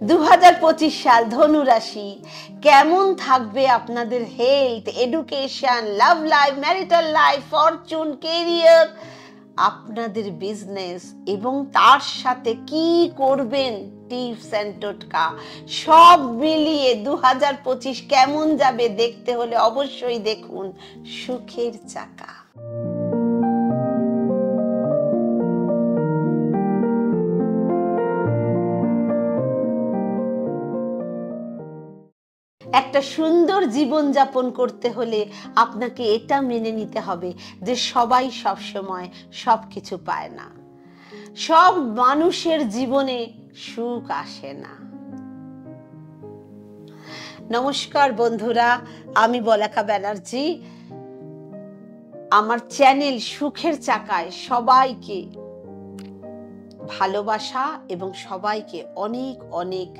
2025 সাল ধনু রাশি কেমন থাকবে আপনাদের health, education, love life, marital life, Fortune, career, আপনাদের বিজনেস এবং তার সাথে কি করবেন টিপস এন্ড টোটকা সব মিলিয়ে 2025 কেমন যাবে দেখতে হলে অবশ্যই দেখুন সুখের চাকা। একটা সুন্দর জীবন যাপন করতে হলে আপনাকে এটা মেনে নিতে হবে যে সবাই সব সময় সবকিছু পায় না, সব মানুষের জীবনে সুখ আসে না। নমস্কার বন্ধুরা, আমি বলাকা ব্যানার্জি। আমার চ্যানেল সুখের চাকায় সবাইকে ভালোবাসা এবং সবাইকে অনেক অনেক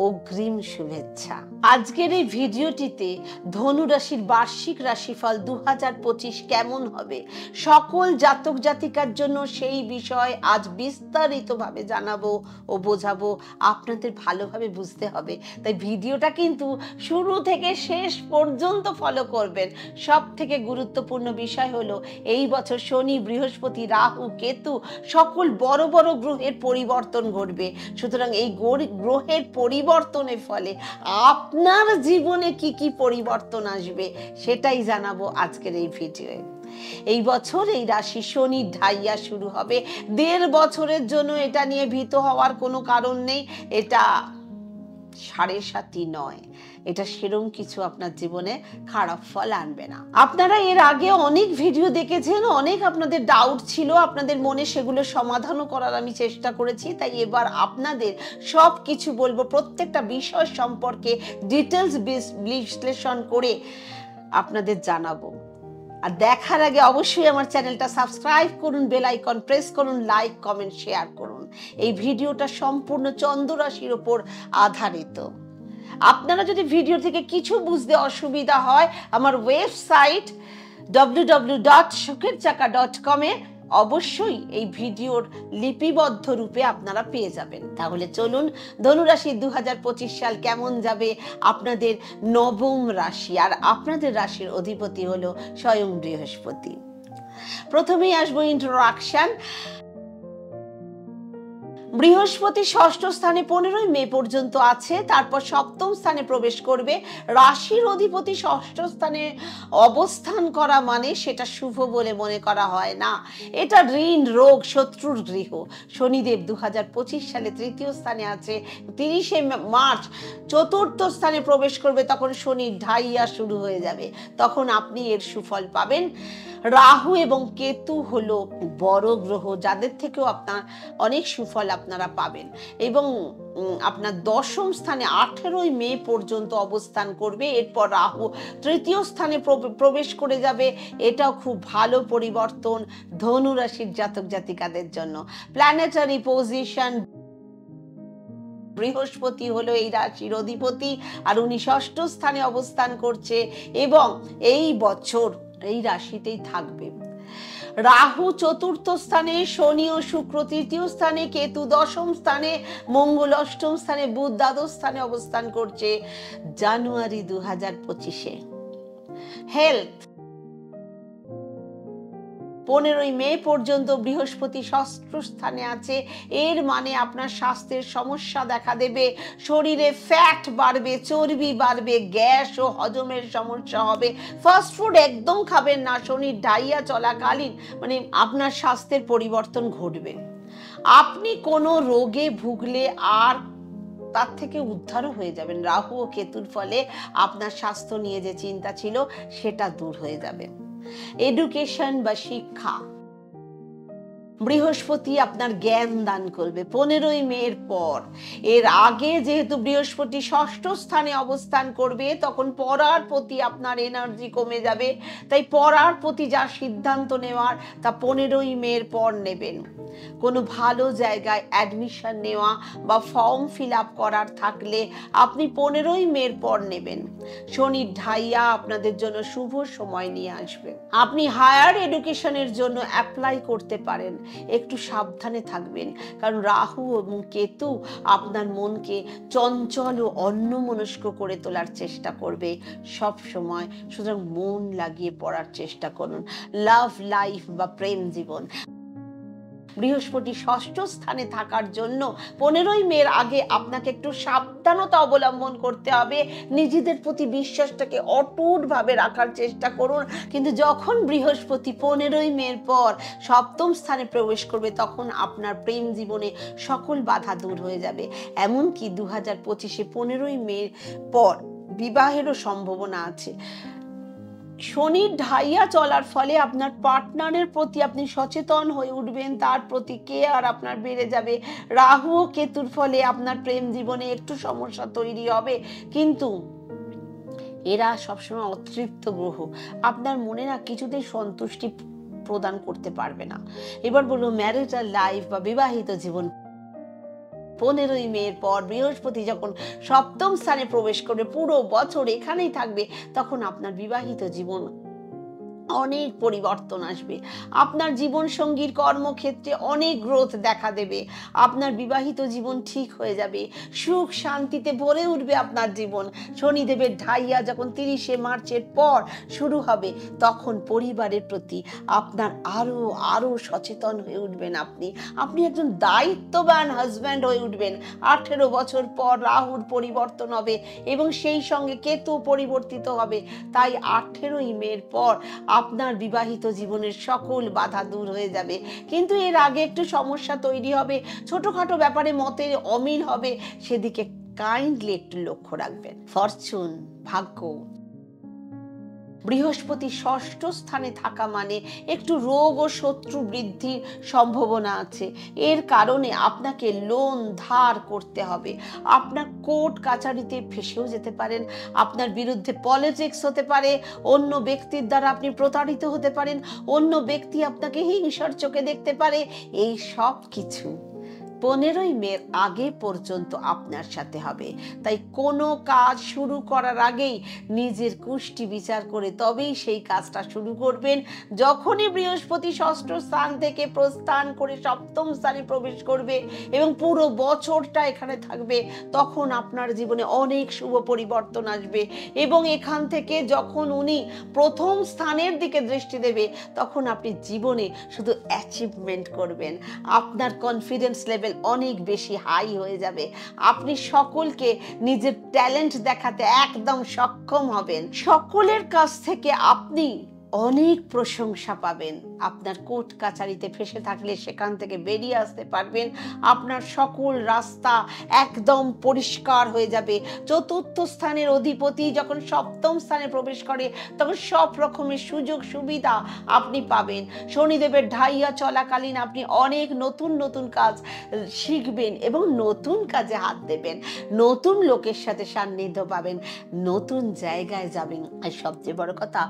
অগ্রিম শুভেচ্ছা। আজকের এই ভিডিওটিতে ধনু রাশির বার্ষিক রাশিফল 2025 কেমন হবে সকল জাতক জাতিকার জন্য সেই বিষয় আজ বিস্তারিতভাবে জানাবো ও বোঝাবো। আপনাদের ভালোভাবে বুঝতে হবে, তাই ভিডিওটা কিন্তু শুরু থেকে শেষ পর্যন্ত ফলো করবেন। সব থেকে গুরুত্বপূর্ণ বিষয় হলো এই বছর শনি, বৃহস্পতি, রাহু, কেতু সকল বড় বড় গ্রহের পরিবর্তন ঘটবে। সুতরাং এই গ্রহের পরিবর্তনের ফলে আপনার জীবনে কি কি পরিবর্তন আসবে সেটাই জানাবো আজকের এই ভিডিওয়ে। এই বছর এই রাশি শনি ঢাইয়া শুরু হবে 1.5 বছরের জন্য। এটা নিয়ে ভীত হওয়ার কোনো কারণ নেই। এটা 7.5 নয়, এটা সেরকম কিছু আপনার জীবনে খারাপ ফল আনবে না। আপনারা এর আগে অনেক ভিডিও দেখেছেন, অনেক আপনাদের ডাউট ছিল আপনাদের মনে, সেগুলো সমাধানও করার আমি চেষ্টা করেছি। তাই এবার আপনাদের সব কিছু বলবো, প্রত্যেকটা বিষয় সম্পর্কে ডিটেলস বিশ্লেষণ করে আপনাদের জানাবো। আর দেখার আগে অবশ্যই আমার চ্যানেলটা সাবস্ক্রাইব করুন, বেল আইকন প্রেস করুন, লাইক, কমেন্ট, শেয়ার করুন। এই ভিডিওটা সম্পূর্ণ চন্দ্র রাশির উপর আধারিত। আপনারা যদি ভিডিও থেকে কিছু বুঝতে অসুবিধা হয়, আমার ওয়েবসাইট www.sukherchaka.com এ অবশ্যই এই ভিডিওর লিপিবদ্ধ রূপে আপনারা পেয়ে যাবেন। তাহলে চলুন, ধনুরাশি 2025 সাল কেমন যাবে আপনাদের নবম রাশি, আর আপনাদের রাশির অধিপতি হলো স্বয়ং বৃহস্পতি। প্রথমেই আসবো ইন্ট্রোডাকশন। বৃহস্পতি ষষ্ঠ স্থানে 15 মে পর্যন্ত আছে, তারপর সপ্তম স্থানে প্রবেশ করবে। রাশির অধিপতি ষষ্ঠ স্থানে অবস্থান করা মানে সেটা শুভ বলে মনে করা হয় না। এটা ঋণ, রোগ, শত্রুর গৃহ। শনিদেব 2025 সালে তৃতীয় স্থানে আছে। 30 মার্চ চতুর্থ স্থানে প্রবেশ করবে, তখন শনি ঢাইয়া শুরু হয়ে যাবে, তখন আপনি এর সুফল পাবেন। রাহু এবং কেতু হলো বড় গ্রহ, যাদের থেকেও আপনার অনেক সুফল আপনারা পাবেন। এবং আপনার দশম স্থানে 18 মে পর্যন্ত অবস্থান করবে। এরপর রাহু তৃতীয় স্থানে প্রবেশ করে যাবে। এটাও খুব ভালো পরিবর্তন ধনু রাশির জাতক জাতিকাদের জন্য। প্ল্যানেটারি পজিশন, বৃহস্পতি হলো এই রাশির অধিপতি, আর উনি ষষ্ঠ স্থানে অবস্থান করছে এবং এই বছর এই রাশিতেই থাকবে। রাহু চতুর্থ স্থানে, শনি ও শুক্র তৃতীয় স্থানে, কেতু দশম স্থানে, মঙ্গল অষ্টম স্থানে, বুধ দ্বাদশ স্থানে অবস্থান করছে জানুয়ারি 2025-এ। হেলথ, 15 মে পর্যন্ত বৃহস্পতি ষষ্ঠ স্থানে আছে। এর মানে আপনার স্বাস্থ্যের সমস্যা দেখা দেবে, শরীরে ফ্যাট বাড়বে, চর্বি বাড়বে, গ্যাস ও হজমের সমস্যা হবে। ফাস্ট ফুড একদম খাবেন না। শনির ঢাইয়া চলাকালীন মানে আপনার স্বাস্থ্যের পরিবর্তন ঘটবে। আপনি কোনো রোগে ভুগলে আর তার থেকে উদ্ধারও হয়ে যাবেন। রাহু ও কেতুর ফলে আপনার স্বাস্থ্য নিয়ে যে চিন্তা ছিল সেটা দূর হয়ে যাবে। এডুকেশন বা শিক্ষা, বৃহস্পতি আপনার জ্ঞান দান করবে 15 মের পর। এর আগে যেহেতু বৃহস্পতি ষষ্ঠ স্থানে অবস্থান করবে, তখন পড়ার প্রতি আপনার এনার্জি কমে যাবে। তাই পড়ার প্রতি যা সিদ্ধান্ত নেওয়ার তা 15 মের পর নেবেন। কোনো ভালো জায়গায় অ্যাডমিশন নেওয়া বা ফর্ম ফিল আপ করার থাকলে আপনি 15 মের পর নেবেন। শনির ঢাইয়া আপনাদের জন্য শুভ সময় নিয়ে আসবে। আপনি হায়ার এডুকেশনের জন্য অ্যাপ্লাই করতে পারেন। একটু সাবধানে থাকবেন, কারণ রাহু এবং কেতু আপনার মনকে চঞ্চল ও অন্যমনস্ক করে তোলার চেষ্টা করবে সব সময়। সুতরাং মন লাগিয়ে পড়ার চেষ্টা করুন। লাভ লাইফ বা প্রেম জীবন, বৃহস্পতি ষষ্ঠ স্থানে থাকার জন্য 15ই মের আগে আপনাকে একটু সাবধানতা অবলম্বন করতে হবে। নিজেদের প্রতি বিশ্বাসটাকে অটুটভাবে রাখার চেষ্টা করুন। কিন্তু যখন বৃহস্পতি 15ই মের পর সপ্তম স্থানে প্রবেশ করবে, তখন আপনার প্রেম জীবনে সকল বাধা দূর হয়ে যাবে। এমনকি 2025-এ 15ই মের পর বিবাহেরও সম্ভাবনা আছে। শনির ঢাইয়া চলার ফলে আপনার পার্টনারের প্রতি আপনি সচেতন হয়ে উঠবেন, তার প্রতি কেয়ার আপনার বেড়ে যাবে। রাহু ও কেতুর ফলে আপনার প্রেম জীবনে একটু সমস্যা তৈরি হবে, কিন্তু এরা সবসময় অতৃপ্ত গ্রহ, আপনার মনে না কিছুতেই সন্তুষ্টি প্রদান করতে পারবে না। এবার বলবো ম্যারিটাল লাইফ বা বিবাহিত জীবন। 15ই মের পর বৃহস্পতি যখন সপ্তম স্থানে প্রবেশ করবে, পুরো বছর এখানেই থাকবে, তখন আপনার বিবাহিত জীবন অনেক পরিবর্তন আসবে। আপনার জীবন সঙ্গীর কর্মক্ষেত্রে অনেক গ্রোথ দেখা দেবে। আপনার বিবাহিত জীবন ঠিক হয়ে যাবে, সুখ শান্তিতে ভরে উঠবে আপনার জীবন। শনিদেবের ঢাইয়া যখন 30শে মার্চের পর শুরু হবে, তখন পরিবারের প্রতি আপনার আরো সচেতন হয়ে উঠবেন। আপনি একজন দায়িত্ববান হাজব্যান্ড হয়ে উঠবেন। 18 বছর পর রাহুর পরিবর্তন হবে এবং সেই সঙ্গে কেতু পরিবর্তিত হবে। তাই 18ই মের পর আপনার বিবাহিত জীবনের সকল বাধা দূর হয়ে যাবে। কিন্তু এর আগে একটু সমস্যা তৈরি হবে, ছোটখাটো ব্যাপারে মতের অমিল হবে, সেদিকে কাইন্ডলি একটু লক্ষ্য রাখবেন। ফরচুন, ভাগ্য, বৃহস্পতি ষষ্ঠ স্থানে থাকা মানে একটু রোগ ও শত্রু বৃদ্ধির সম্ভাবনা আছে। এর কারণে আপনাকে লোন ধার করতে হবে। আপনার কোর্ট কাচারিতে ফেঁসেও যেতে পারেন, আপনার বিরুদ্ধে পলিটিক্স হতে পারে, অন্য ব্যক্তির দ্বারা আপনি প্রতারিত হতে পারেন, অন্য ব্যক্তি আপনাকে হিংসার চোখে দেখতে পারে। এই সব কিছু 15ই মের আগে পর্যন্ত আপনার সাথে হবে। তাই কোনো কাজ শুরু করার আগেই নিজের কুষ্টি বিচার করে তবেই সেই কাজটা শুরু করবেন। যখনই বৃহস্পতি ষষ্ঠ স্থান থেকে প্রস্থান করে সপ্তম স্থানে প্রবেশ করবে এবং পুরো বছরটা এখানে থাকবে, তখন আপনার জীবনে অনেক শুভ পরিবর্তন আসবে। এবং এখান থেকে যখন উনি প্রথম স্থানের দিকে দৃষ্টি দেবে, তখন আপনি জীবনে শুধু অ্যাচিভমেন্ট করবেন। আপনার কনফিডেন্স লেভেল অনেক বেশি হাই হয়ে যাবে। আপনি সকলকে নিজের ট্যালেন্ট দেখাতে একদম সক্ষম হবেন। সকলের কাছ থেকে আপনি অনেক প্রশংসা পাবেন। আপনার কোর্ট কাচারিতে ফেঁসে থাকলে সেখান থেকে বেরিয়ে আসতে পারবেন। আপনার সকল রাস্তা একদম পরিষ্কার হয়ে যাবে। চতুর্থ স্থানের অধিপতি যখন সপ্তম স্থানে প্রবেশ করে, তখন সব রকমের সুযোগ সুবিধা আপনি পাবেন। শনিদেবের ঢাইয়া চলাকালীন আপনি অনেক নতুন নতুন কাজ শিখবেন এবং নতুন কাজে হাত দেবেন। নতুন লোকের সাথে সান্নিধ্য পাবেন, নতুন জায়গায় যাবেন। আর সবচেয়ে বড় কথা,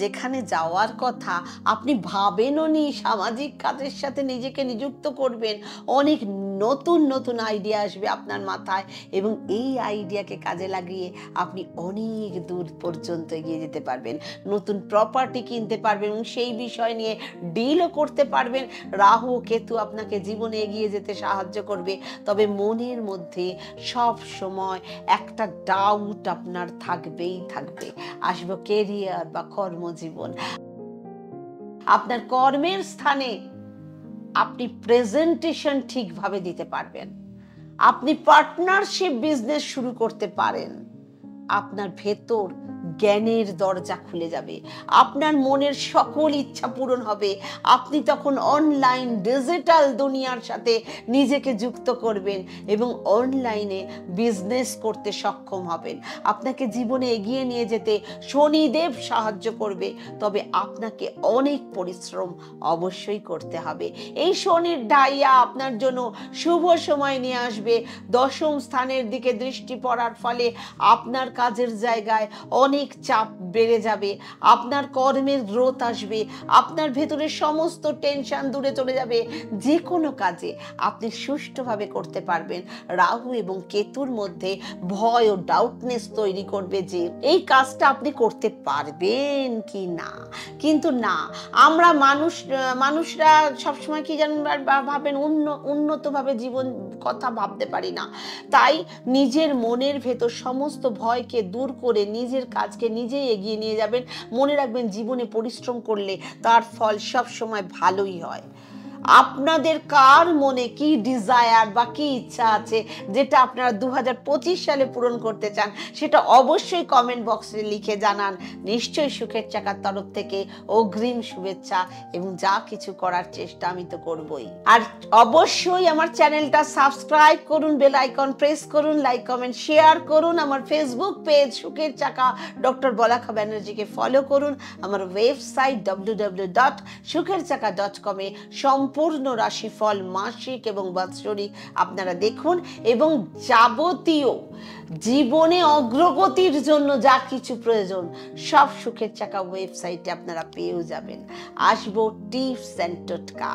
যেখানে যাওয়ার কথা আপনি ভাবেনও নি, সামাজিক কাজের সাথে নিজেকে নিযুক্ত করবেন, অনেক নতুন নতুন আইডিয়া আসবে আপনার মাথায় এবং এই আইডিয়াকে কাজে লাগিয়ে আপনি অনেক দূর পর্যন্ত এগিয়ে যেতে পারবেন। নতুন প্রপার্টি কিনতে পারবেন এবং সেই বিষয় নিয়ে ডিলও করতে পারবেন। রাহু কেতু আপনাকে জীবনে এগিয়ে যেতে সাহায্য করবে। তবে মনের মধ্যে সব সময় একটা ডাউট আপনার থাকবেই থাকবে। আসবে কেরিয়ার বা কর্মজীবন। আপনার কর্মের স্থানে আপনি প্রেজেন্টেশন ঠিকভাবে দিতে পারবেন। আপনি পার্টনারশিপ বিজনেস শুরু করতে পারেন। আপনার ভেতর জ্ঞানের দরজা খুলে যাবে। আপনার মনের সকল ইচ্ছা পূরণ হবে। আপনি তখন অনলাইন ডিজিটাল দুনিয়ার সাথে নিজেকে যুক্ত করবেন এবং অনলাইনে বিজনেস করতে সক্ষম হবেন। আপনাকে জীবনে এগিয়ে নিয়ে যেতে শনিদেব সাহায্য করবে। তবে আপনাকে অনেক পরিশ্রম অবশ্যই করতে হবে। এই শনির ঢাইয়া আপনার জন্য শুভ সময় নিয়ে আসবে। দশম স্থানের দিকে দৃষ্টি পড়ার ফলে আপনার কাজের জায়গায় অনেক চাপ বেড়ে যাবে, আপনার কর্মের গ্রোথ আসবে, আপনার ভেতরের সমস্ত টেনশন দূরে চলে যাবে, যে কোনো কাজে আপনি সুষ্ঠুভাবে করতে পারবেন। রাহু এবং কেতুর মধ্যে ভয় ও ডাউটনেস তৈরি করবে যে এই কাজটা আপনি করতে পারবেন কি না। কিন্তু না, আমরা মানুষরা সবসময় কি জানেন ভাবেন, উন্নতভাবে জীবন কথা ভাবতে পারি না। তাই নিজের মনের ভেতর সমস্ত ভয়কে দূর করে নিজের কাজকে নিজেই এগিয়ে নিয়ে যাবেন। মনে রাখবেন, জীবনে পরিশ্রম করলে তার ফল সব সময় ভালোই হয়। আপনাদের কার মনে কি ডিজায়ার বা কি ইচ্ছা আছে যেটা আপনারা 2025 সালে পূরণ করতে চান, সেটা অবশ্যই কমেন্ট বক্সে লিখে জানান। নিশ্চয়ই সুখের চাকার তরফ থেকে অগ্রিম শুভেচ্ছা, এবং যা কিছু করার চেষ্টা আমি তো করবই। আর অবশ্যই আমার চ্যানেলটা সাবস্ক্রাইব করুন, বেল আইকন প্রেস করুন, লাইক কমেন্ট শেয়ার করুন। আমার ফেসবুক পেজ সুখের চাকা ডক্টর বলাকা ব্যানার্জিকে ফলো করুন। আমার ওয়েবসাইট www.sukherchaka.com এ সম্পূর্ণ রাশিফল মাসিক এবং বাৎসরিক আপনারা দেখুন, এবং যাবতীয় জীবনে অগ্রগতির জন্য যা কিছু প্রয়োজন সব সুখের চাকা ওয়েবসাইটে আপনারা পেয়েও যাবেন। আসবো টিপস এন্ড টোটকা,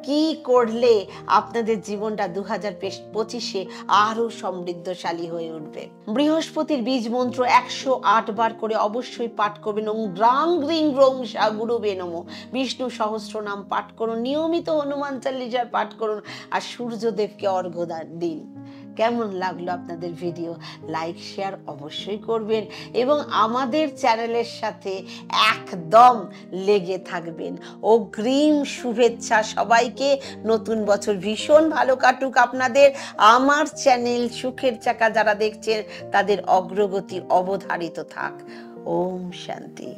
কি করলে আপনাদের জীবনটা 2025-এ আরো সমৃদ্ধশালী হয়ে উঠবে। বৃহস্পতির বীজ মন্ত্র 108 বার করে অবশ্যই পাঠ করবেন। ওম গ্রাং গ্রিং গ্রং সা গুরুবে নমঃ। বিষ্ণু সহস্রনাম পাঠ করুন, নিয়মিত হনুমান চালিসার পাঠ করুন, আর সূর্যদেবকে অর্ঘ্য দিন। কেমন লাগলো আপনাদের ভিডিও? লাইক শেয়ার অবশ্যই করবেন, এবং আমাদের চ্যানেলের সাথে একদম লেগে থাকবেন। অগ্রিম শুভেচ্ছা সবাইকে। নতুন বছর ভীষণ ভালো কাটুক আপনাদের। আমার চ্যানেল সুখের চাকা যারা দেখছেন তাদের অগ্রগতি অবধারিত থাক। ওম শান্তি।